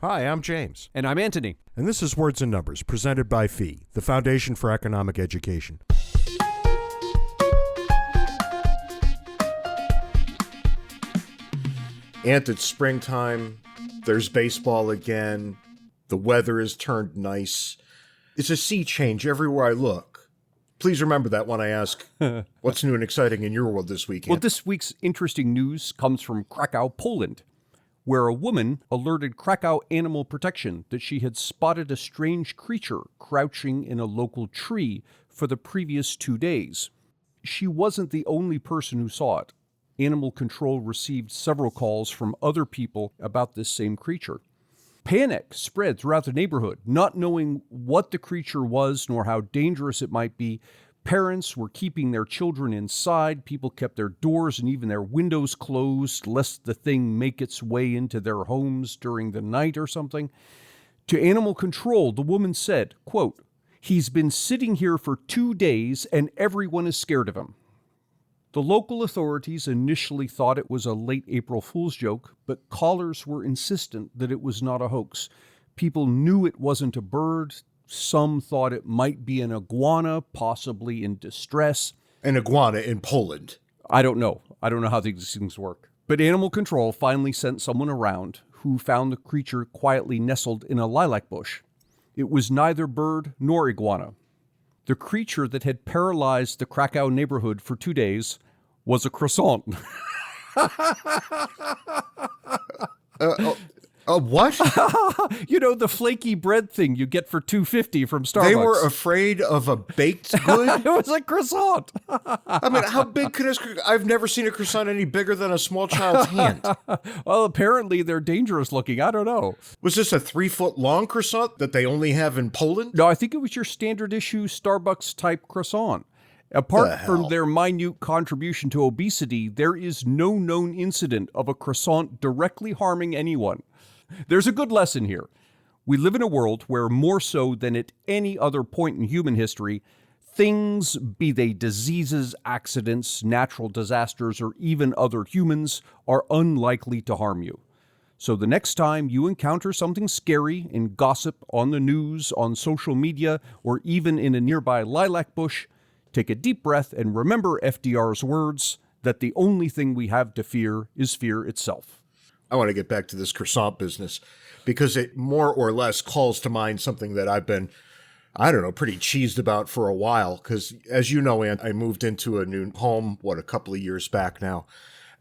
Hi, I'm James. And I'm Anthony. And this is Words and Numbers, presented by FEE, the Foundation for Economic Education. And it's springtime. There's baseball again. The weather has turned nice. It's a sea change everywhere I look. Please remember that when I ask, what's new and exciting in your world this weekend? Well, this week's interesting news comes from Krakow, Poland, where a woman alerted Krakow Animal Protection that she had spotted a strange creature crouching in a local tree for the previous 2 days. She wasn't the only person who saw it. Animal Control received several calls from other people about this same creature. Panic spread throughout the neighborhood, not knowing what the creature was nor how dangerous it might be. Parents were keeping their children inside. People kept their doors and even their windows closed, lest the thing make its way into their homes during the night or something. To Animal Control, the woman said, quote, "He's been sitting here for 2 days and everyone is scared of him." The local authorities initially thought it was a late April Fool's joke, but callers were insistent that it was not a hoax. People knew it wasn't a bird. Some thought it might be an iguana, possibly in distress. An iguana in Poland. I don't know. I don't know how these things work. But Animal Control finally sent someone around who found the creature quietly nestled in a lilac bush. It was neither bird nor iguana. The creature that had paralyzed the Krakow neighborhood for 2 days was a croissant. What? You know, the flaky bread thing you get for $2.50 from Starbucks. They were afraid of a baked good? It was a croissant. I mean, how big could I've never seen a croissant any bigger than a small child's hand. Well, apparently they're dangerous looking. I don't know. Was this a 3-foot long croissant that they only have in Poland? No, I think it was your standard issue Starbucks type croissant. Apart from their minute contribution to obesity, there is no known incident of a croissant directly harming anyone. There's a good lesson here. We live in a world where, more so than at any other point in human history, things, be they diseases, accidents, natural disasters, or even other humans, are unlikely to harm you. So the next time you encounter something scary in gossip, on the news, on social media, or even in a nearby lilac bush, take a deep breath and remember FDR's words that the only thing we have to fear is fear itself. I want to get back to this croissant business because it more or less calls to mind something that I've been, pretty cheesed about for a while. Because as you know, Ant, I moved into a new home, a couple of years back now.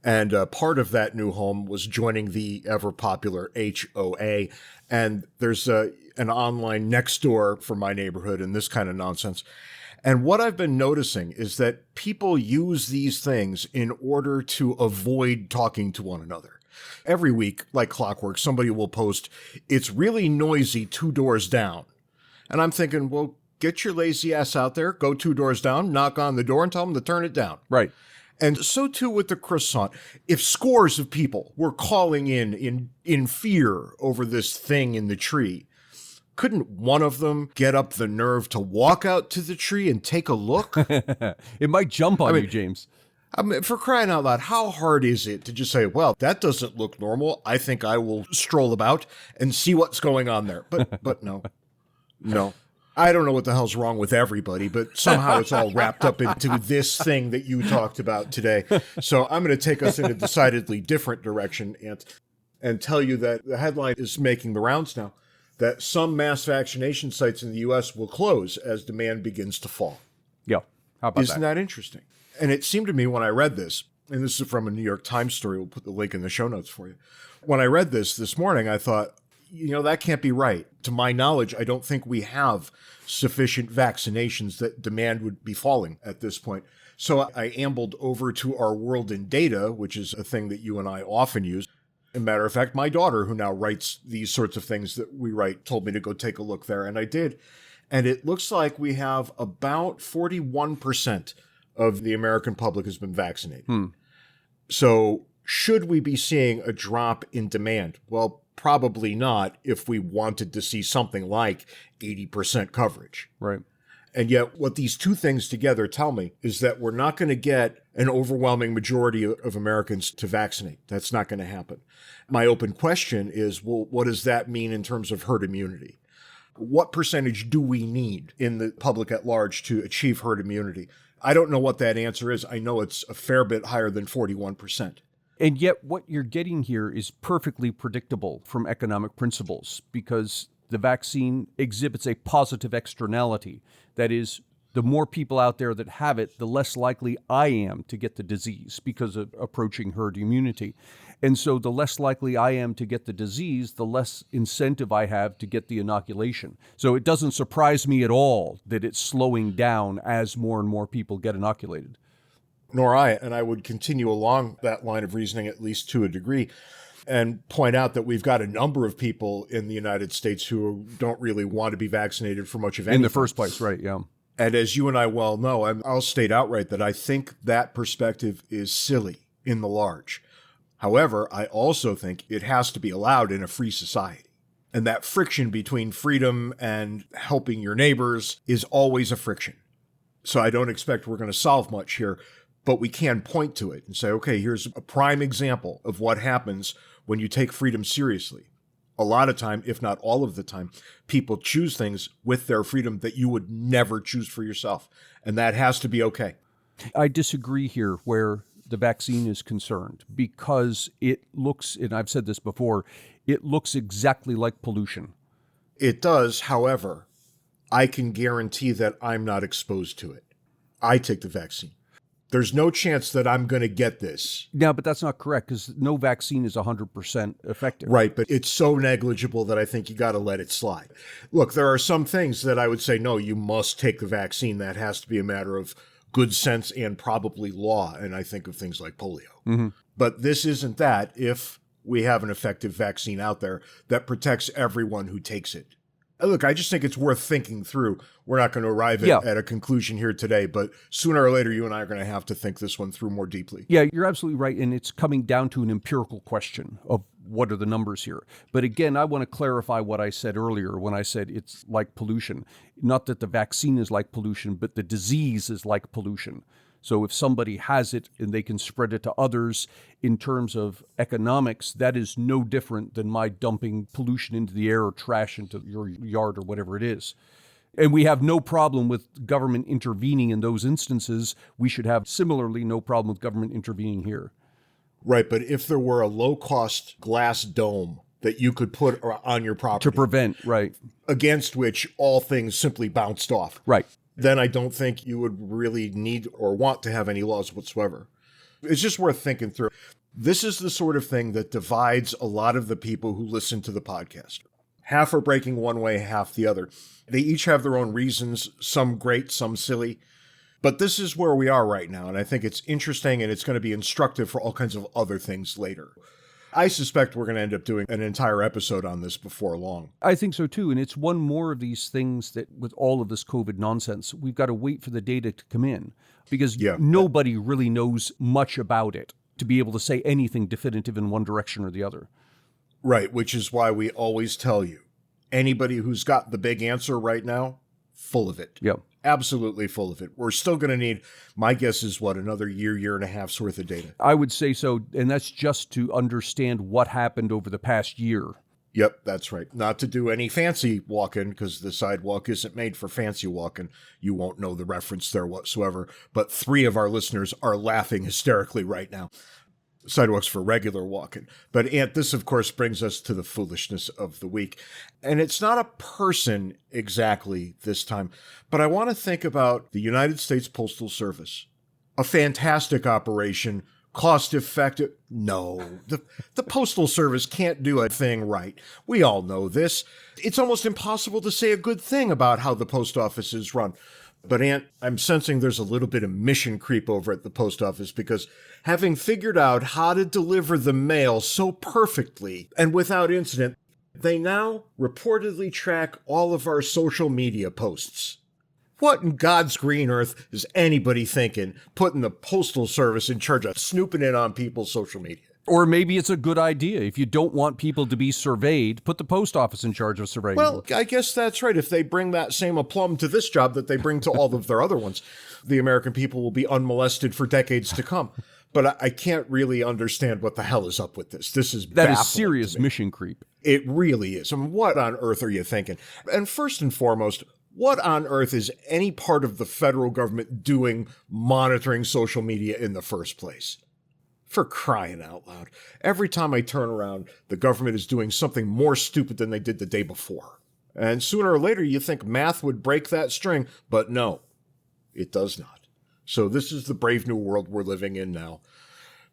And part of that new home was joining the ever-popular HOA. And there's an online next door for my neighborhood and this kind of nonsense. And what I've been noticing is that people use these things in order to avoid talking to one another. Every week, like clockwork, somebody will post, "It's really noisy 2 doors down." And I'm thinking, well, get your lazy ass out there, go 2 doors down, knock on the door and tell them to turn it down. Right. And so too with the croissant. If scores of people were calling in fear over this thing in the tree, couldn't one of them get up the nerve to walk out to the tree and take a look? It might jump on you, James. I mean, for crying out loud, how hard is it to just say, well, that doesn't look normal. I think I will stroll about and see what's going on there. But no. I don't know what the hell's wrong with everybody, but somehow it's all wrapped up into this thing that you talked about today. So I'm going to take us in a decidedly different direction and tell you that the headline is making the rounds now, that some mass vaccination sites in the U.S. will close as demand begins to fall. Yeah. How about Isn't that interesting? And it seemed to me when I read this, and this is from a New York Times story, we'll put the link in the show notes for you. When I read this morning, I thought, that can't be right. To my knowledge, I don't think we have sufficient vaccinations that demand would be falling at this point. So I ambled over to our World in Data, which is a thing that you and I often use. As a matter of fact, my daughter, who now writes these sorts of things that we write, told me to go take a look there, and I did. And it looks like we have about 41% of the American public has been vaccinated. So should we be seeing a drop in demand? Well, probably not if we wanted to see something like 80% coverage. Right. And yet what these two things together tell me is that we're not going to get an overwhelming majority of Americans to vaccinate. That's not going to happen. My open question is, well, what does that mean in terms of herd immunity? What percentage do we need in the public at large to achieve herd immunity? I don't know what that answer is. I know it's a fair bit higher than 41%. And yet what you're getting here is perfectly predictable from economic principles, because the vaccine exhibits a positive externality. That is, the more people out there that have it, the less likely I am to get the disease because of approaching herd immunity. And so the less likely I am to get the disease, the less incentive I have to get the inoculation. So it doesn't surprise me at all that it's slowing down as more and more people get inoculated. Nor I, and I would continue along that line of reasoning, at least to a degree, and point out that we've got a number of people in the United States who don't really want to be vaccinated for much of anything. In the first place, right, yeah. And as you and I well know, I'll state outright that I think that perspective is silly in the large. However, I also think it has to be allowed in a free society. And that friction between freedom and helping your neighbors is always a friction. So I don't expect we're going to solve much here, but we can point to it and say, okay, here's a prime example of what happens when you take freedom seriously. A lot of time, if not all of the time, people choose things with their freedom that you would never choose for yourself. And that has to be okay. I disagree here where the vaccine is concerned, because it looks, and I've said this before, it looks exactly like pollution. It does. However, I can guarantee that I'm not exposed to it. I take the vaccine. There's no chance that I'm going to get this. Yeah, but that's not correct, because no vaccine is 100% effective. Right, but it's so negligible that I think you got to let it slide. Look, there are some things that I would say, no, you must take the vaccine. That has to be a matter of good sense and probably law. And I think of things like polio. Mm-hmm. But this isn't that if we have an effective vaccine out there that protects everyone who takes it. Look, I just think it's worth thinking through. We're not going to arrive at a conclusion here today, but sooner or later, you and I are going to have to think this one through more deeply. Yeah, you're absolutely right. And it's coming down to an empirical question of what are the numbers here. But again, I want to clarify what I said earlier when I said it's like pollution. Not that the vaccine is like pollution, but the disease is like pollution. So if somebody has it and they can spread it to others, in terms of economics, that is no different than my dumping pollution into the air or trash into your yard or whatever it is. And we have no problem with government intervening in those instances. We should have similarly no problem with government intervening here. Right, but if there were a low-cost glass dome that you could put on your property to prevent, right, against which all things simply bounced off. Right. Then I don't think you would really need or want to have any laws whatsoever. It's just worth thinking through. This is the sort of thing that divides a lot of the people who listen to the podcast. Half are breaking one way, half the other. They each have their own reasons, some great, some silly. But this is where we are right now, and I think it's interesting and it's going to be instructive for all kinds of other things later. I suspect we're going to end up doing an entire episode on this before long. I think so too, and it's one more of these things that with all of this COVID nonsense, we've got to wait for the data to come in, because nobody really knows much about it to be able to say anything definitive in one direction or the other. Right, which is why we always tell you, anybody who's got the big answer right now, full of it. Yep. Absolutely full of it. We're still going to need, my guess is another year and a half's worth of data. I would say so, and that's just to understand what happened over the past year. Yep, that's right. Not to do any fancy walking, because the sidewalk isn't made for fancy walking. You won't know the reference there whatsoever, but 3 of our listeners are laughing hysterically right now. Sidewalks for regular walking. But Ant, this of course brings us to the foolishness of the week. And it's not a person exactly this time, but I want to think about the United States Postal Service. A fantastic operation, cost effective. No, the Postal Service can't do a thing right. We all know this. It's almost impossible to say a good thing about how the post office is run. But Ant, I'm sensing there's a little bit of mission creep over at the post office, because having figured out how to deliver the mail so perfectly and without incident, they now reportedly track all of our social media posts. What in God's green earth is anybody thinking, putting the Postal Service in charge of snooping in on people's social media? Or maybe it's a good idea. If you don't want people to be surveyed, put the post office in charge of surveying. Well, I guess that's right. If they bring that same aplomb to this job that they bring to all of their other ones, the American people will be unmolested for decades to come. But I can't really understand what the hell is up with this. This is That is baffling serious to me. mission creep. It really is. I mean, what on earth are you thinking? And first and foremost, what on earth is any part of the federal government doing monitoring social media in the first place? For crying out loud. Every time I turn around, the government is doing something more stupid than they did the day before. And sooner or later, you think math would break that string, but no, it does not. So this is the brave new world we're living in now.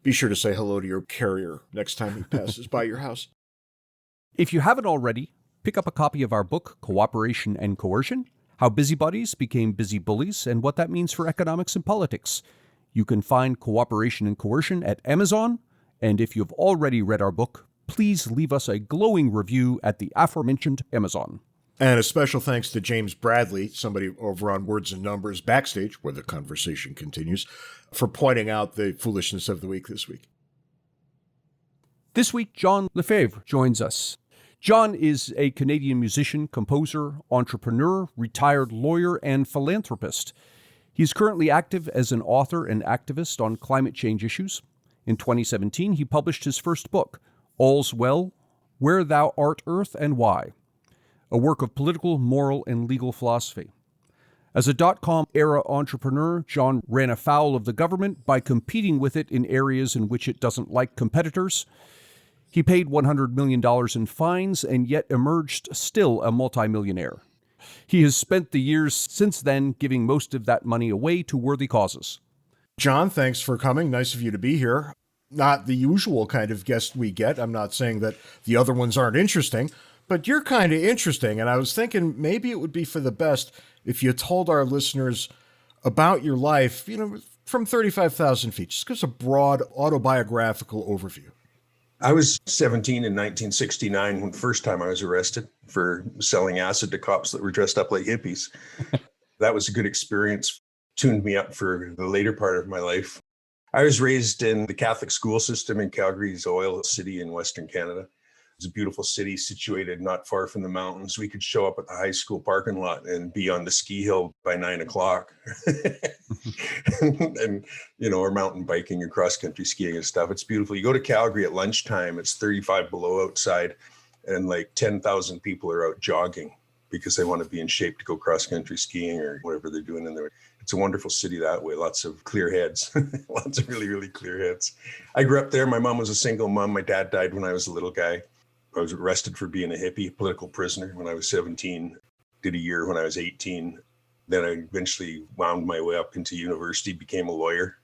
Be sure to say hello to your carrier next time he passes by your house. If you haven't already, pick up a copy of our book, Cooperation and Coercion, How Busybodies Became Busy Bullies and What That Means for Economics and Politics. You can find Cooperation and Coercion at Amazon, and if you've already read our book, please leave us a glowing review at the aforementioned Amazon. And a special thanks to James Bradley, somebody over on Words and Numbers Backstage, where the conversation continues, for pointing out the foolishness of the week this week. This week, John LeFebvre joins us. John is a Canadian musician, composer, entrepreneur, retired lawyer, and philanthropist. He's currently active as an author and activist on climate change issues. In 2017, he published his first book, All's Well, Where Thou Art Earth and Why, a work of political, moral, and legal philosophy. As a dot-com era entrepreneur, John ran afoul of the government by competing with it in areas in which it doesn't like competitors. He paid $100 million in fines and yet emerged still a multimillionaire. He has spent the years since then giving most of that money away to worthy causes. John, thanks for coming. Nice of you to be here. Not the usual kind of guest we get. I'm not saying that the other ones aren't interesting, but you're kind of interesting. And I was thinking maybe it would be for the best if you told our listeners about your life, from 35,000 feet. Just give us a broad autobiographical overview. I was 17 in 1969 when the first time I was arrested for selling acid to cops that were dressed up like hippies. That was a good experience, tuned me up for the later part of my life. I was raised in the Catholic school system in Calgary's oil city in Western Canada. It's a beautiful city situated not far from the mountains. We could show up at the high school parking lot and be on the ski hill by 9 o'clock. and, or mountain biking or cross-country skiing and stuff. It's beautiful. You go to Calgary at lunchtime, it's 35 below outside, and like 10,000 people are out jogging because they want to be in shape to go cross-country skiing or whatever they're doing in there. It's a wonderful city that way. Lots of clear heads, lots of really, really clear heads. I grew up there. My mom was a single mom. My dad died when I was a little guy. I was arrested for being a hippie, political prisoner when I was 17, did a year when I was 18. Then I eventually wound my way up into university, became a lawyer,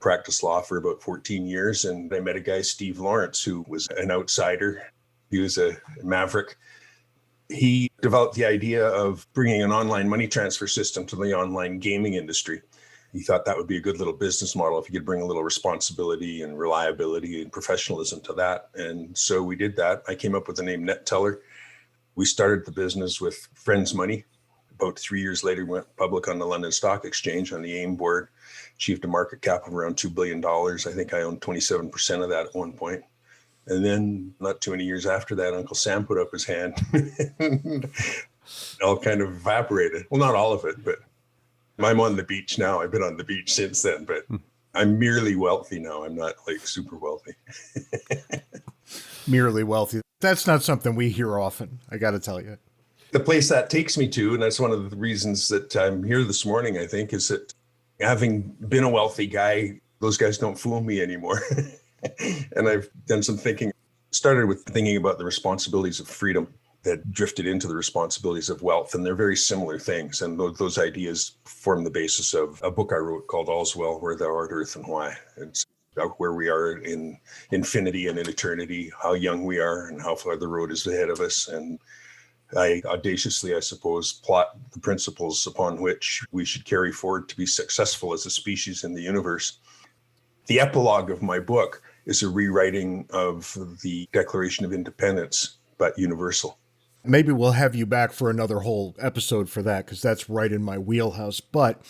practiced law for about 14 years. And I met a guy, Steve Lawrence, who was an outsider. He was a maverick. He developed the idea of bringing an online money transfer system to the online gaming industry. He thought that would be a good little business model if you could bring a little responsibility and reliability and professionalism to that. And so we did that. I came up with the name NetTeller. We started the business with friends' money. About 3 years later, we went public on the London Stock Exchange on the AIM board, achieved a market cap of around $2 billion. I think I owned 27% of that at one point. And then not too many years after that, Uncle Sam put up his hand. All kind of evaporated. Well, not all of it, but I'm on the beach now. I've been on the beach since then, but I'm merely wealthy now. I'm not like super wealthy. Merely wealthy. That's not something we hear often, I got to tell you. The place that takes me to, and that's one of the reasons that I'm here this morning, I think, is that having been a wealthy guy, those guys don't fool me anymore. And I've done some thinking. Started with thinking about the responsibilities of freedom that drifted into the responsibilities of wealth. And they're very similar things. And those ideas form the basis of a book I wrote called All's Well, Where Thou Art Earth and Why. It's about where we are in infinity and in eternity, how young we are and how far the road is ahead of us. And I audaciously, I suppose, plot the principles upon which we should carry forward to be successful as a species in the universe. The epilogue of my book is a rewriting of the Declaration of Independence, but universal. Maybe we'll have you back for another whole episode for that, because that's right in my wheelhouse. But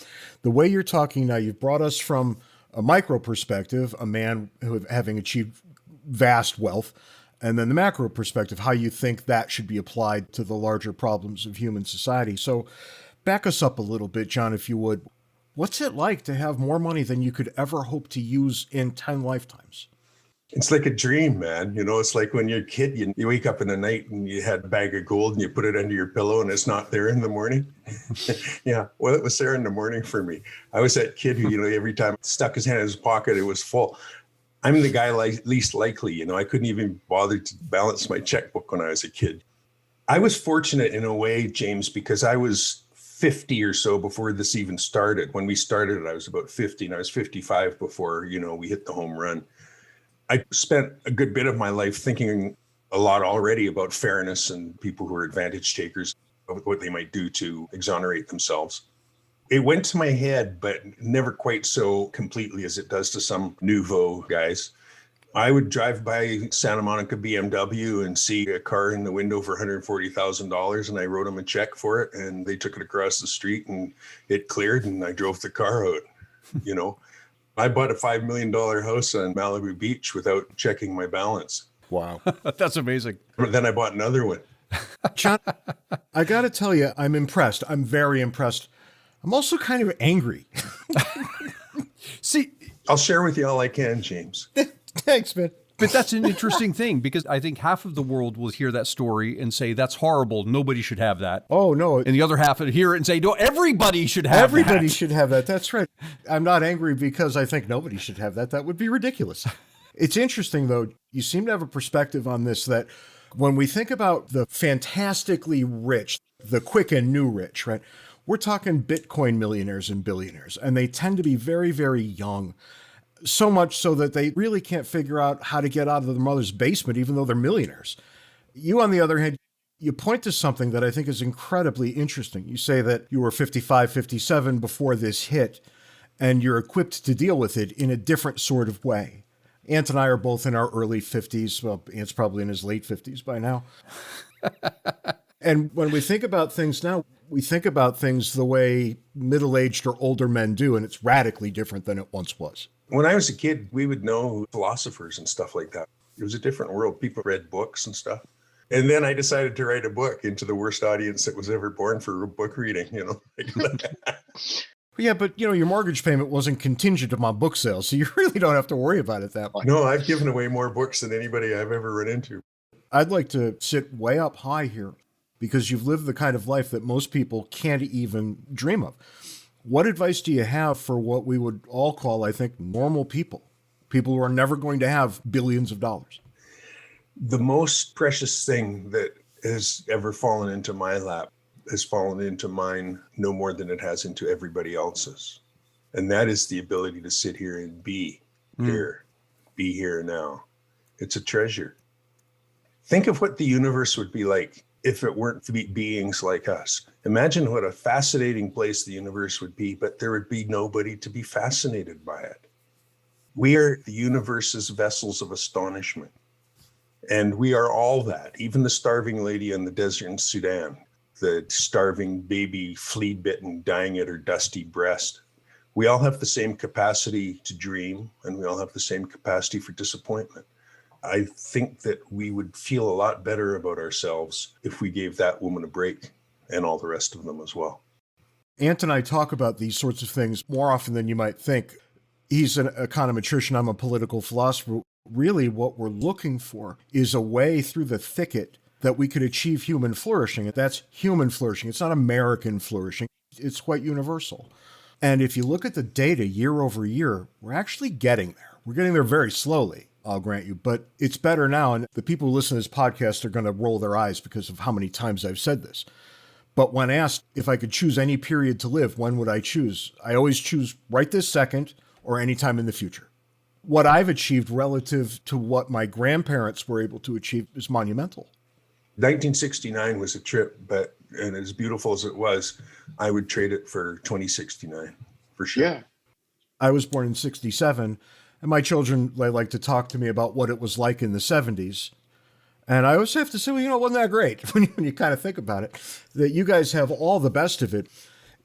the way you're talking now, you've brought us from a micro perspective, a man who having achieved vast wealth, and then the macro perspective, how you think that should be applied to the larger problems of human society. So back us up a little bit, John, if you would. What's it like to have more money than you could ever hope to use in 10 lifetimes? It's like a dream, man. You know, it's like when you're a kid, you wake up in the night and you had a bag of gold and you put it under your pillow and it's not there in the morning. Yeah, well, it was there in the morning for me. I was that kid who, every time stuck his hand in his pocket, it was full. I'm the guy least likely, I couldn't even bother to balance my checkbook when I was a kid. I was fortunate in a way, James, because I was 50 or so before this even started. When we started it, I was about 50 and I was 55 before, we hit the home run. I spent a good bit of my life thinking a lot already about fairness and people who are advantage takers, what they might do to exonerate themselves. It went to my head, but never quite so completely as it does to some nouveau guys. I would drive by Santa Monica BMW and see a car in the window for $140,000, and I wrote them a check for it, and they took it across the street, and it cleared, and I drove the car out, I bought a $5 million house on Malibu Beach without checking my balance. Wow. That's amazing. But then I bought another one. John, I got to tell you, I'm impressed. I'm very impressed. I'm also kind of angry. See, I'll share with you all I can, James. Thanks, man. But that's an interesting thing, because I think half of the world will hear that story and say, that's horrible. Nobody should have that. Oh, no. And the other half would hear it and say, no, everybody should have that. Everybody should have that. That's right. I'm not angry because I think nobody should have that. That would be ridiculous. It's interesting, though. You seem to have a perspective on this, that when we think about the fantastically rich, the quick and new rich, right? We're talking Bitcoin millionaires and billionaires, and they tend to be very, very young. So much so that they really can't figure out how to get out of their mother's basement, even though they're millionaires. You, on the other hand, you point to something that I think is incredibly interesting. You say that you were 55, 57 before this hit, and you're equipped to deal with it in a different sort of way. Ant and I are both in our early 50s. Well, Ant's probably in his late 50s by now. And when we think about things now, we think about things the way middle-aged or older men do, and it's radically different than it once was. When I was a kid, we would know philosophers and stuff like that. It was a different world. People read books and stuff. And then I decided to write a book into the worst audience that was ever born for book reading, Yeah, but your mortgage payment wasn't contingent upon book sales, so you really don't have to worry about it that much. No, I've given away more books than anybody I've ever run into. I'd like to sit way up high here, because you've lived the kind of life that most people can't even dream of. What advice do you have for what we would all call, I think, normal people who are never going to have billions of dollars? The most precious thing that has ever fallen into my lap has fallen into mine no more than it has into everybody else's. And that is the ability to sit here and be here now. It's a treasure. Think of what the universe would be like if it weren't for beings like us. Imagine what a fascinating place the universe would be, but there would be nobody to be fascinated by it. We are the universe's vessels of astonishment. And we are all that, even the starving lady in the desert in Sudan, the starving baby flea-bitten dying at her dusty breast. We all have the same capacity to dream, and we all have the same capacity for disappointment. I think that we would feel a lot better about ourselves if we gave that woman a break, and all the rest of them as well. Ant and I talk about these sorts of things more often than you might think. He's an econometrician, I'm a political philosopher. Really, what we're looking for is a way through the thicket that we could achieve human flourishing. That's human flourishing. It's not American flourishing. It's quite universal. And if you look at the data year over year, we're actually getting there. We're getting there very slowly, I'll grant you, but it's better now. And the people who listen to this podcast are going to roll their eyes because of how many times I've said this. But when asked if I could choose any period to live, when would I choose? I always choose right this second or any time in the future. What I've achieved relative to what my grandparents were able to achieve is monumental. 1969 was a trip, and as beautiful as it was, I would trade it for 2069 for sure. Yeah. I was born in 67, and my children, they like to talk to me about what it was like in the 70s. And I always have to say, well, it wasn't that great when you kind of think about it, that you guys have all the best of it.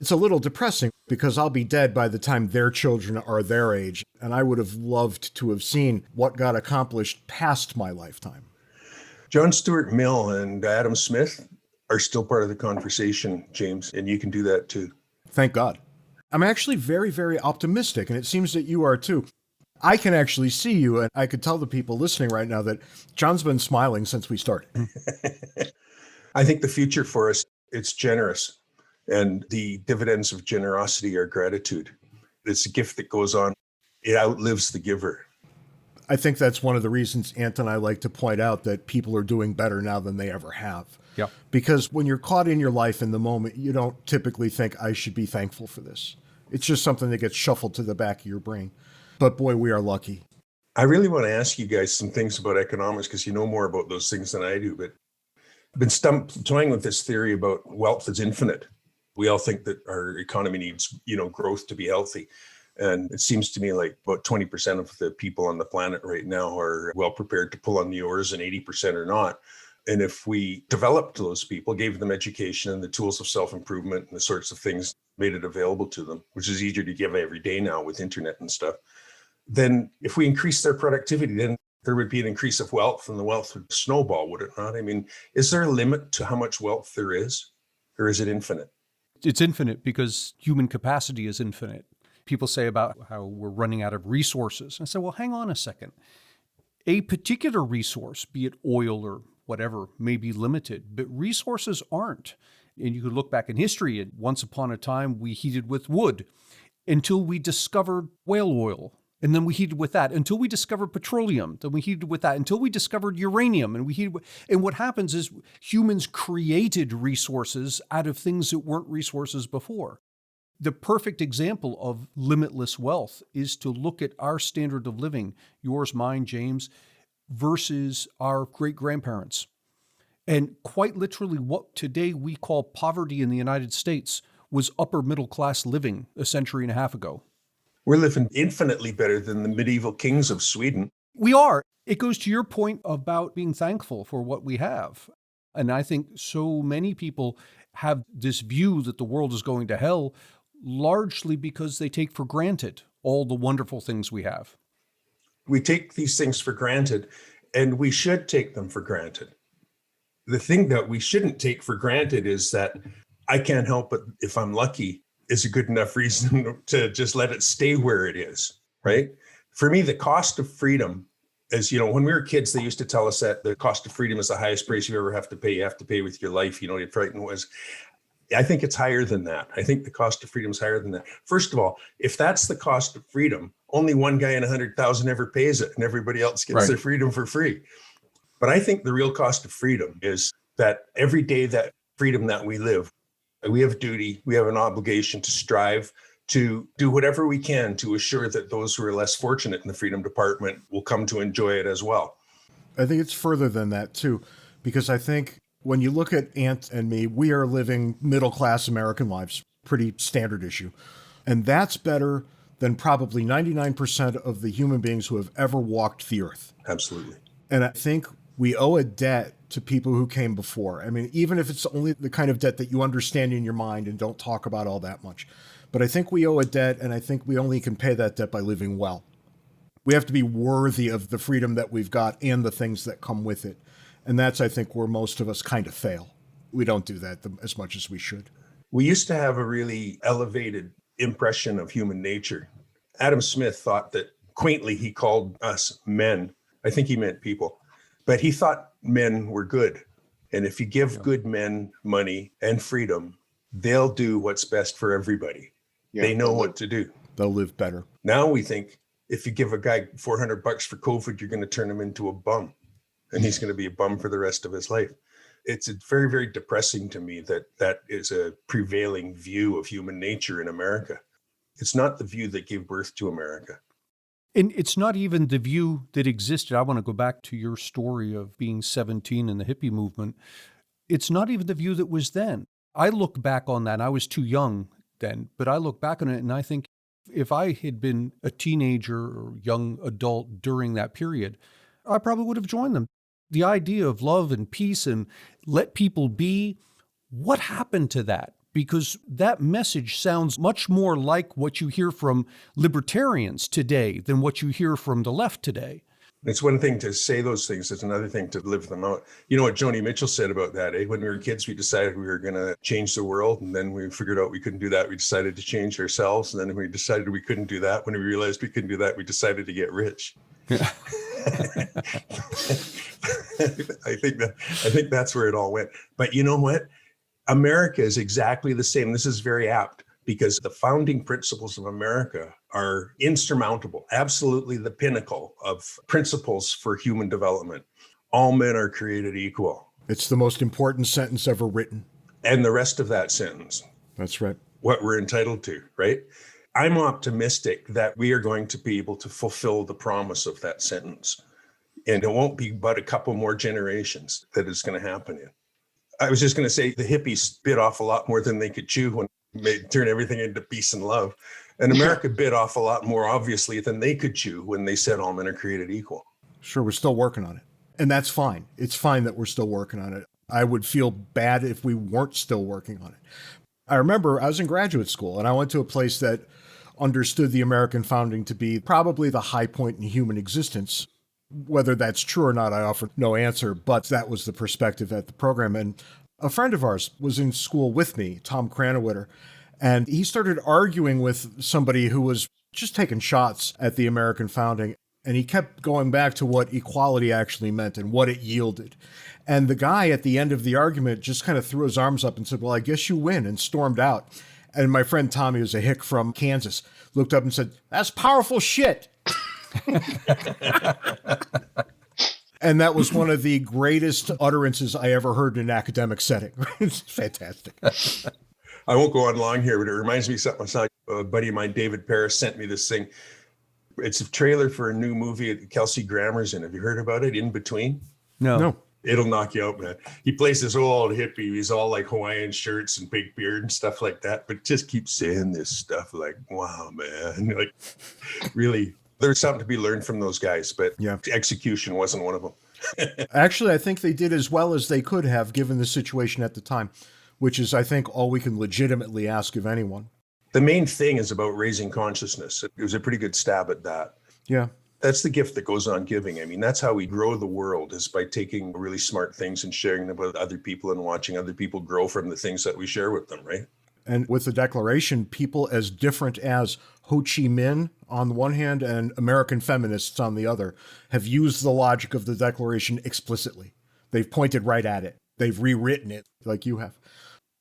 It's a little depressing because I'll be dead by the time their children are their age, and I would have loved to have seen what got accomplished past my lifetime. John Stuart Mill and Adam Smith are still part of the conversation, James, and you can do that too. Thank God. I'm actually very, very optimistic, and it seems that you are too. I can actually see you, and I could tell the people listening right now that John's been smiling since we started. I think the future for us, it's generous. And the dividends of generosity are gratitude. It's a gift that goes on. It outlives the giver. I think that's one of the reasons Ant and I like to point out that people are doing better now than they ever have. Yeah. Because when you're caught in your life in the moment, you don't typically think, I should be thankful for this. It's just something that gets shuffled to the back of your brain. But boy, we are lucky. I really want to ask you guys some things about economics because you know more about those things than I do. But I've been toying with this theory about wealth is infinite. We all think that our economy needs, growth to be healthy. And it seems to me like about 20% of the people on the planet right now are well prepared to pull on the oars and 80% are not. And if we developed those people, gave them education and the tools of self-improvement and the sorts of things, made it available to them, which is easier to give every day now with internet and stuff, then if we increase their productivity, then there would be an increase of wealth and the wealth would snowball, would it not? I mean, is there a limit to how much wealth there is, or is it infinite? It's infinite because human capacity is infinite. People say about how we're running out of resources. I say, well, hang on a second. A particular resource, be it oil or whatever, may be limited, but resources aren't. And you could look back in history, and once upon a time, we heated with wood until we discovered whale oil. And then we heated with that until we discovered petroleum. Then we heated with that until we discovered uranium. And what happens is humans created resources out of things that weren't resources before. The perfect example of limitless wealth is to look at our standard of living, yours, mine, James, versus our great-grandparents. And quite literally what today we call poverty in the United States was upper middle class living a century and a half ago. We're living infinitely better than the medieval kings of Sweden. We are. It goes to your point about being thankful for what we have. And I think so many people have this view that the world is going to hell largely because they take for granted all the wonderful things we have. We take these things for granted, and we should take them for granted. The thing that we shouldn't take for granted is that I can't help it if I'm lucky is a good enough reason to just let it stay where it is, right? For me, the cost of freedom is, when we were kids, they used to tell us that the cost of freedom is the highest price you ever have to pay. You have to pay with your life. The frightened was. I think it's higher than that. I think the cost of freedom is higher than that. First of all, if that's the cost of freedom, only one guy in 100,000 ever pays it and everybody else gets their freedom for free. But I think the real cost of freedom is that every day that freedom that we live, we have duty, we have an obligation to strive to do whatever we can to assure that those who are less fortunate in the freedom department will come to enjoy it as well. I think it's further than that too, because I think when you look at Ant and me, we are living middle-class American lives, pretty standard issue. And that's better than probably 99% of the human beings who have ever walked the earth. Absolutely. And I think we owe a debt to people who came before. I mean, even if it's only the kind of debt that you understand in your mind and don't talk about all that much. But I think we owe a debt, and I think we only can pay that debt by living well. We have to be worthy of the freedom that we've got and the things that come with it. And that's, I think, where most of us kind of fail. We don't do that as much as we should. We used to have a really elevated impression of human nature. Adam Smith thought that, quaintly, he called us men. I think he meant people. But he thought men were good. And if you give good men money and freedom, they'll do what's best for everybody. Yeah, they know what to do. They'll live better. Now we think if you give a guy $400 for COVID, you're going to turn him into a bum. And he's going to be a bum for the rest of his life. It's very, very depressing to me that that is a prevailing view of human nature in America. It's not the view that gave birth to America. And it's not even the view that existed. I want to go back to your story of being 17 in the hippie movement. It's not even the view that was then. I look back on that, and I was too young then, but I look back on it and I think if I had been a teenager or young adult during that period, I probably would have joined them. The idea of love and peace and let people be, what happened to that? because that message sounds much more like what you hear from libertarians today than what you hear from the left today. It's one thing to say those things. It's another thing to live them out. You know what Joni Mitchell said about that, eh? When we were kids, we decided we were going to change the world. And then we figured out we couldn't do that. We decided to change ourselves. And then we decided we couldn't do that. When we realized we couldn't do that, we decided to get rich. Yeah. I think that's where it all went. But you know what? America is exactly the same. This is very apt because the founding principles of America are insurmountable, absolutely the pinnacle of principles for human development. All men are created equal. It's the most important sentence ever written. And the rest of that sentence. That's right. What we're entitled to, right? I'm optimistic that we are going to be able to fulfill the promise of that sentence. And it won't be but a couple more generations that it's going to happen in. I was just going to say the hippies bit off a lot more than they could chew when they turned everything into peace and love. And America bit off a lot more, obviously, than they could chew when they said all men are created equal. Sure, we're still working on it. And that's fine. It's fine that we're still working on it. I would feel bad if we weren't still working on it. I remember I was in graduate school and I went to a place that understood the American founding to be probably the high point in human existence. Whether that's true or not, I offer no answer, but that was the perspective at the program. And a friend of ours was in school with me, Tom Cranwitter, and he started arguing with somebody who was just taking shots at the American founding. And he kept going back to what equality actually meant and what it yielded. And the guy at the end of the argument just kind of threw his arms up and said, well, I guess you win, and stormed out. And my friend Tommy, who's a hick from Kansas, looked up and said, that's powerful shit. And that was one of the greatest utterances I ever heard in an academic setting. It's fantastic. I won't go on long here, but it reminds me of something. I saw a buddy of mine, David Paris, sent me this thing. It's a trailer for a new movie that Kelsey Grammer's in. Have you heard about it? In Between? No. It'll knock you out, man. He plays this old hippie. He's all like Hawaiian shirts and big beard and stuff like that, but just keeps saying this stuff like, wow, man. Like, really, there's something to be learned from those guys, but yeah, execution wasn't one of them. Actually, I think they did as well as they could have given the situation at the time, which is, I think, all we can legitimately ask of anyone. The main thing is about raising consciousness. It was a pretty good stab at that. Yeah. That's the gift that goes on giving. I mean, that's how we grow the world, is by taking really smart things and sharing them with other people and watching other people grow from the things that we share with them, right? And with the Declaration, people as different as Ho Chi Minh on the one hand and American feminists on the other have used the logic of the Declaration explicitly. They've pointed right at it. They've rewritten it like you have,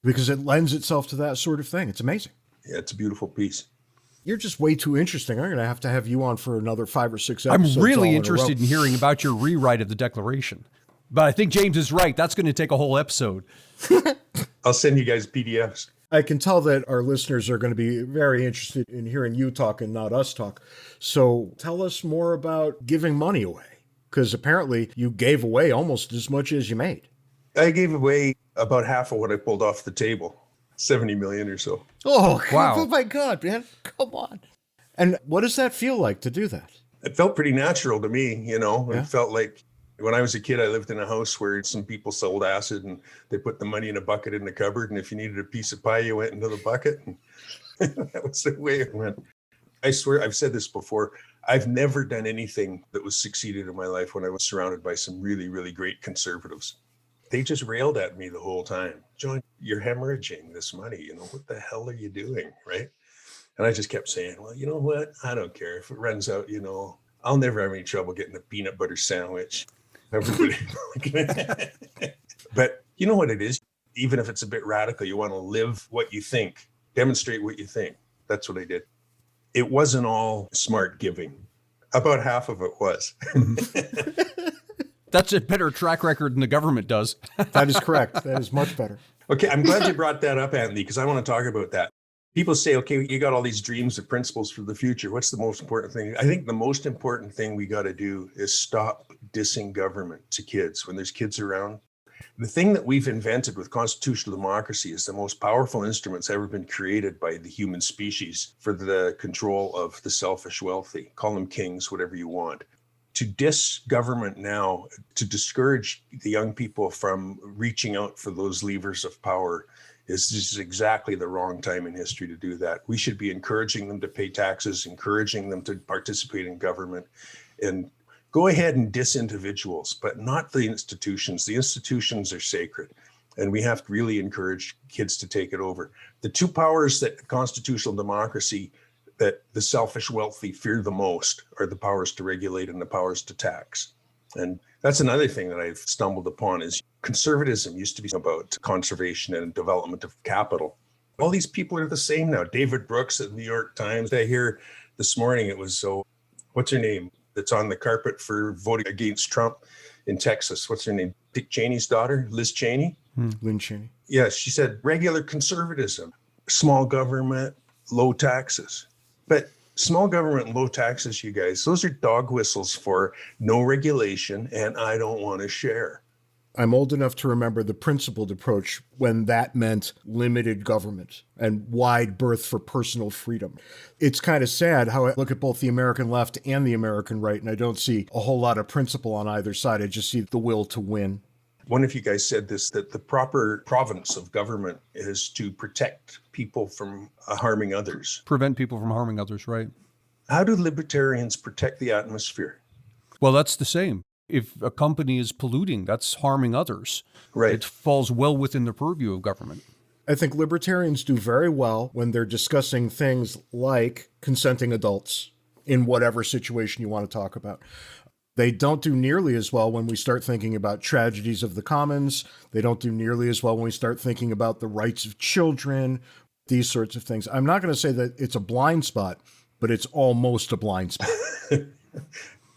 because it lends itself to that sort of thing. It's amazing. Yeah, it's a beautiful piece. You're just way too interesting. I'm going to have you on for another 5 or 6 episodes. I'm really interested in hearing about your rewrite of the Declaration. But I think James is right. That's going to take a whole episode. I'll send you guys PDFs. I can tell that our listeners are going to be very interested in hearing you talk and not us talk. So tell us more about giving money away, because apparently you gave away almost as much as you made. I gave away about half of what I pulled off the table. 70 million or so. Oh, wow. Oh my God, man. Come on. And what does that feel like to do that? It felt pretty natural to me, you know. Yeah. It felt like when I was a kid, I lived in a house where some people sold acid and they put the money in a bucket in the cupboard. And if you needed a piece of pie, you went into the bucket. And that was the way it went. I swear, I've said this before. I've never done anything that was succeeded in my life when I was surrounded by some really, really great conservatives. They just railed at me the whole time. John, you're hemorrhaging this money. You know, what the hell are you doing? Right. And I just kept saying, well, you know what? I don't care if it runs out, you know, I'll never have any trouble getting a peanut butter sandwich. Everybody. But you know what it is? Even if it's a bit radical, you want to live what you think, demonstrate what you think. That's what I did. It wasn't all smart giving. About half of it was. That's a better track record than the government does. That is correct. That is much better. Okay, I'm glad you brought that up, Anthony, because I want to talk about that. People say, okay, you got all these dreams of principles for the future. What's the most important thing? I think the most important thing we got to do is stop dissing government to kids when there's kids around. The thing that we've invented with constitutional democracy is the most powerful instruments ever been created by the human species for the control of the selfish wealthy. Call them kings, whatever you want. To diss government now, to discourage the young people from reaching out for those levers of power, This is exactly the wrong time in history to do that. We should be encouraging them to pay taxes, encouraging them to participate in government, and go ahead and diss individuals, but not the institutions. The institutions are sacred, and we have to really encourage kids to take it over. The two powers that constitutional democracy, that the selfish wealthy fear the most, are the powers to regulate and the powers to tax. And that's another thing that I've stumbled upon is conservatism used to be about conservation and development of capital. All these people are the same now. David Brooks at the New York Times. I hear this morning it was, what's her name? That's on the carpet for voting against Trump in Texas. What's her name? Dick Cheney's daughter, Liz Cheney? Lynn Cheney. Yeah, she said regular conservatism, small government, low taxes. But small government, low taxes, you guys, those are dog whistles for no regulation and I don't want to share. I'm old enough to remember the principled approach when that meant limited government and wide berth for personal freedom. It's kind of sad how I look at both the American left and the American right, and I don't see a whole lot of principle on either side. I just see the will to win. One of you guys said this, that the proper province of government is to protect people from harming others. Prevent people from harming others, right? How do libertarians protect the atmosphere? Well, that's the same. If a company is polluting, that's harming others. Right. It falls well within the purview of government. I think libertarians do very well when they're discussing things like consenting adults in whatever situation you want to talk about. They don't do nearly as well when we start thinking about tragedies of the commons. They don't do nearly as well when we start thinking about the rights of children, these sorts of things. I'm not going to say that it's a blind spot, but it's almost a blind spot.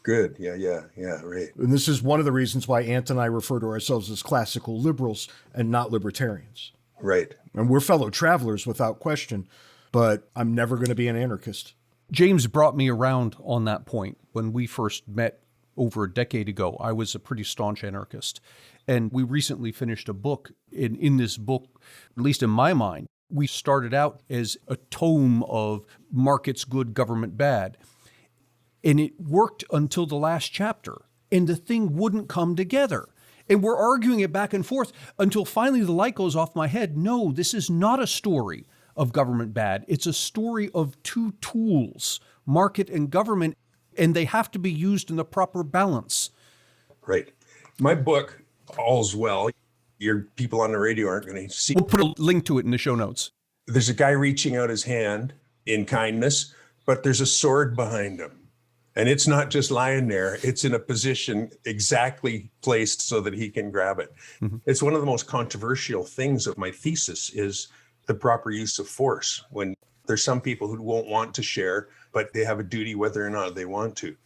Good. Yeah, right. And this is one of the reasons why Ant and I refer to ourselves as classical liberals and not libertarians. Right. And we're fellow travelers without question, but I'm never going to be an anarchist. James brought me around on that point. When we first met over a decade ago, I was a pretty staunch anarchist. And we recently finished a book. In this book, at least in my mind, we started out as a tome of markets good, government bad. And it worked until the last chapter. And the thing wouldn't come together. And we're arguing it back and forth until finally the light goes off my head. No, this is not a story of government bad. It's a story of two tools, market and government, and they have to be used in the proper balance. Right. My book, All's Well, your people on the radio aren't going to see. We'll put a link to it in the show notes. There's a guy reaching out his hand in kindness, but there's a sword behind him. And it's not just lying there. It's in a position exactly placed so that he can grab it. Mm-hmm. It's one of the most controversial things of my thesis is the proper use of force. When there's some people who won't want to share, but they have a duty whether or not they want to.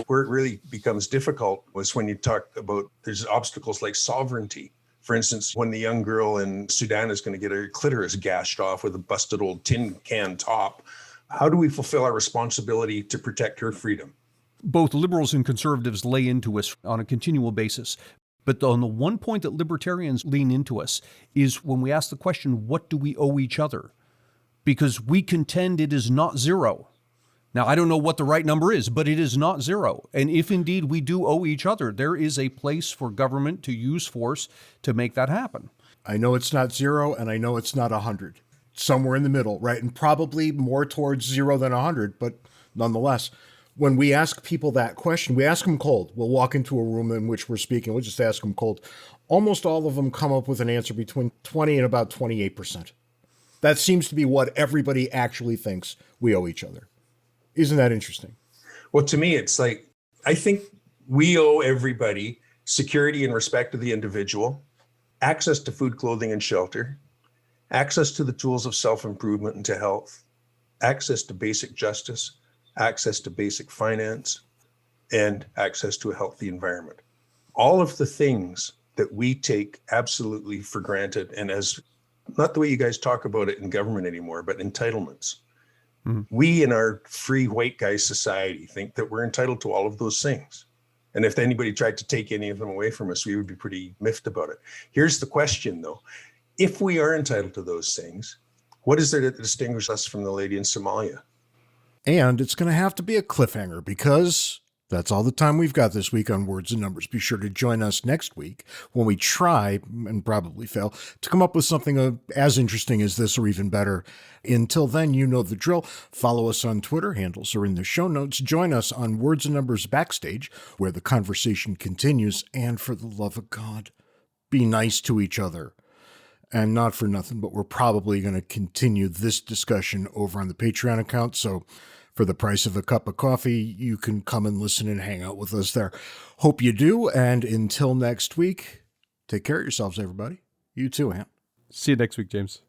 Where it really becomes difficult was when you talk about there's obstacles like sovereignty. For instance, when the young girl in Sudan is going to get her clitoris gashed off with a busted old tin can top, how do we fulfill our responsibility to protect her freedom? Both liberals and conservatives lay into us on a continual basis. But on the one point that libertarians lean into us is when we ask the question, what do we owe each other? Because we contend it is not zero. Now, I don't know what the right number is, but it is not zero. And if indeed we do owe each other, there is a place for government to use force to make that happen. I know it's not zero, and I know it's not 100. Somewhere in the middle, right? And probably more towards 0 than 100, but nonetheless, when we ask people that question, we ask them cold. We'll walk into a room in which we're speaking. We'll just ask them cold. Almost all of them come up with an answer between 20 and about 28%. That seems to be what everybody actually thinks we owe each other. Isn't that interesting? Well, to me, it's like, I think we owe everybody security and respect of the individual, access to food, clothing, and shelter, access to the tools of self-improvement and to health, access to basic justice, access to basic finance, and access to a healthy environment. All of the things that we take absolutely for granted, and as not the way you guys talk about it in government anymore, but entitlements. Mm-hmm. We in our free white guy society think that we're entitled to all of those things. And if anybody tried to take any of them away from us, we would be pretty miffed about it. Here's the question, though. If we are entitled to those things, what is there to distinguish us from the lady in Somalia? And it's going to have to be a cliffhanger because That's all the time we've got this week on Words and Numbers. Be sure to join us next week when we try, and probably fail, to come up with something as interesting as this or even better. Until then, you know the drill. Follow us on Twitter. Handles are in the show notes. Join us on Words and Numbers Backstage, where the conversation continues. And for the love of God, be nice to each other. And not for nothing, but we're probably going to continue this discussion over on the Patreon account. So for the price of a cup of coffee, you can come and listen and hang out with us there. Hope you do. And until next week, take care of yourselves, everybody. You too, Ant. See you next week, James.